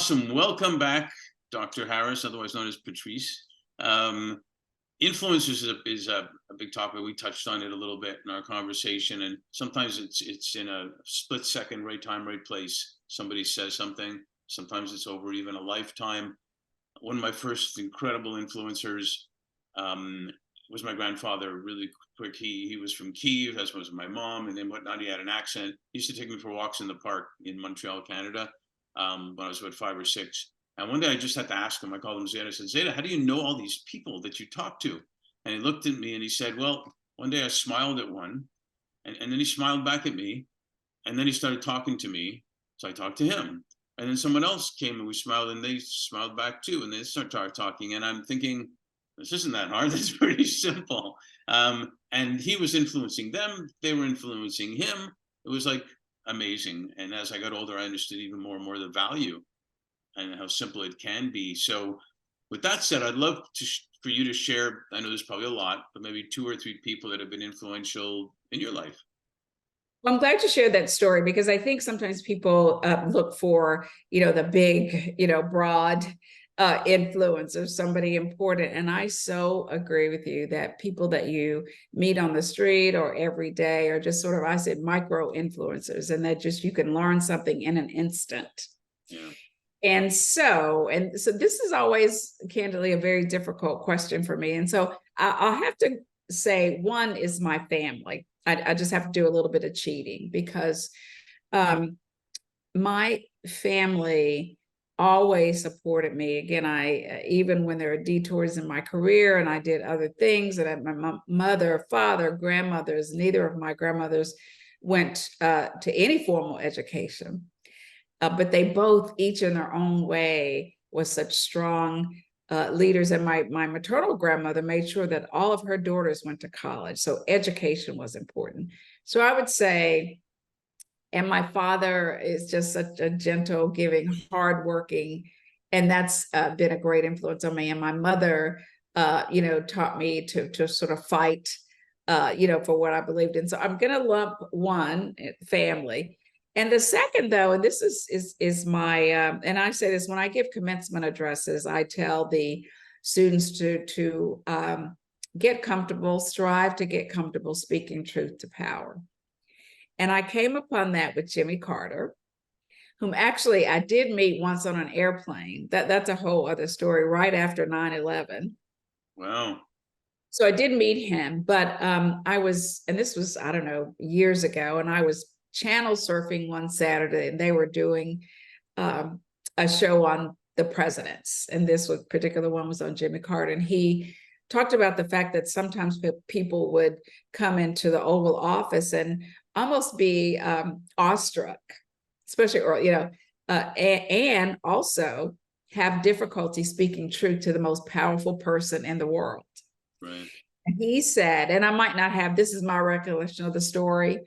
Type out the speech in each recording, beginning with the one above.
Awesome. Welcome back, Dr. Harris, otherwise known as Patrice. Um, Influencers is a big topic. We touched on it a little bit in our conversation, and sometimes it's in a split second, right time, right place. Somebody says something. Sometimes it's over even a lifetime. One of my first incredible influencers um, was my grandfather. Really quick, he was from Kiev, as was my mom, and then whatnot. He had an accent. He used to take me for walks in the park in Montreal, Canada, when I was about 5 or 6. And one day I just had to ask him. I called him Zeta. I said, Zeta, how do you know all these people that you talk to? And he looked at me and he said, well, one day I smiled at one, and then he smiled back at me, and then he started talking to me. So I talked to him. And then someone else came and we smiled and they smiled back too. And they started talking. And I'm thinking, this isn't that hard. That's pretty simple. And he was influencing them. They were influencing him. It was like amazing. And as I got older, I understood even more and more the value and how simple it can be. So with that said, I'd love for you to share, I know there's probably a lot, but maybe 2 or 3 people that have been influential in your life. Well, I'm glad you shared that story because I think sometimes people look for, the big, broad influence of somebody important. And I so agree with you that people that you meet on the street or every day are just sort of, I said, micro influencers, and that just you can learn something in an instant. Yeah. And so this is always candidly a very difficult question for me. And so I'll have to say one is my family. I just have to do a little bit of cheating because my family always supported me. Again, I even when there are detours in my career and I did other things, and my mother, father, grandmothers, neither of my grandmothers went to any formal education. But they both, each in their own way, was such strong leaders. And my maternal grandmother made sure that all of her daughters went to college. So education was important. So I would say, and my father is just such a gentle, giving, hardworking, and that's been a great influence on me. And my mother, taught me to sort of fight, for what I believed in. So I'm going to lump one, family. And the second, though, and this is my, and I say this when I give commencement addresses, I tell the students to get comfortable, strive to get comfortable speaking truth to power. And I came upon that with Jimmy Carter, whom actually I did meet once on an airplane. That's a whole other story, right after 9/11. Wow. So I did meet him, but I was, and this was, I don't know, years ago, and I was channel surfing one Saturday, and they were doing a show on the presidents, and this particular one was on Jimmy Carter, and he talked about the fact that sometimes people would come into the Oval Office and almost be awestruck, especially, or and also have difficulty speaking truth to the most powerful person in the world. Right. And he said, and I might not have, this is my recollection of the story,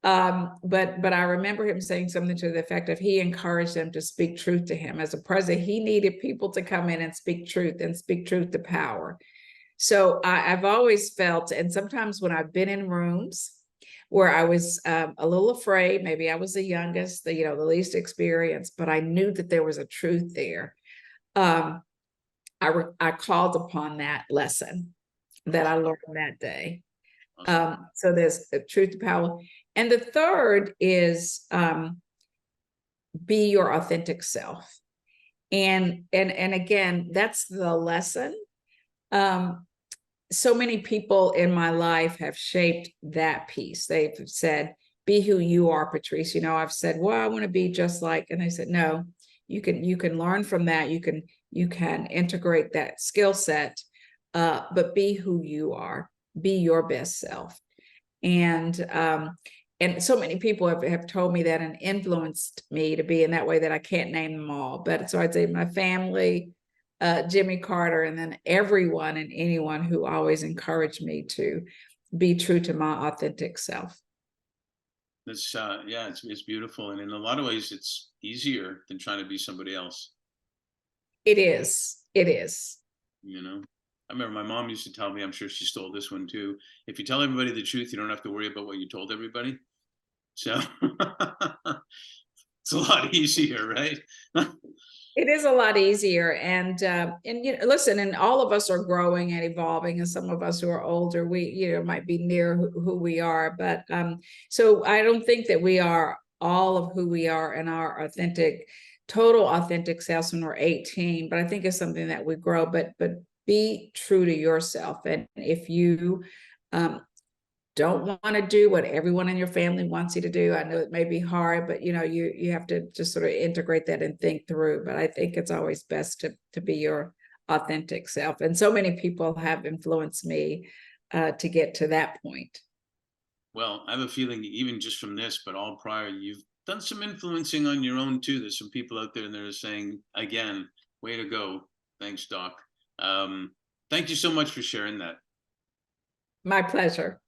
but I remember him saying something to the effect of he encouraged them to speak truth to him. As a president, he needed people to come in and speak truth to power. So I've always felt, and sometimes when I've been in rooms where I was a little afraid, maybe I was the youngest, the least experienced, but I knew that there was a truth there. I called upon that lesson that I learned that day. So there's truth to power. And the third is be your authentic self. And again, that's the lesson. So many people in my life have shaped that piece. They've said, be who you are, Patrice. I've said, well, I want to be just like, and they said, no, you can learn from that. You can integrate that skill set, but be who you are, be your best self. And so many people have told me that and influenced me to be in that way that I can't name them all. But so I'd say my family, Jimmy Carter, and then everyone and anyone who always encouraged me to be true to my authentic self. That's yeah, it's beautiful, and in a lot of ways, it's easier than trying to be somebody else. It is. It is. I remember my mom used to tell me, I'm sure she stole this one too. If you tell everybody the truth, you don't have to worry about what you told everybody. So it's a lot easier, right? It is a lot easier, and you know, listen, and all of us are growing and evolving, and some of us who are older, we might be near who we are, but so I don't think that we are all of who we are in our total authentic selves when we're 18, but I think it's something that we grow. But be true to yourself, and if you don't want to do what everyone in your family wants you to do, I know it may be hard, but you have to just sort of integrate that and think through. But I think it's always best to be your authentic self, and so many people have influenced me to get to that point. Well, I have a feeling even just from this, but all prior, you've done some influencing on your own too. There's some people out there that are saying, again, way to go. Thanks, Doc. Thank you so much for sharing that. My pleasure.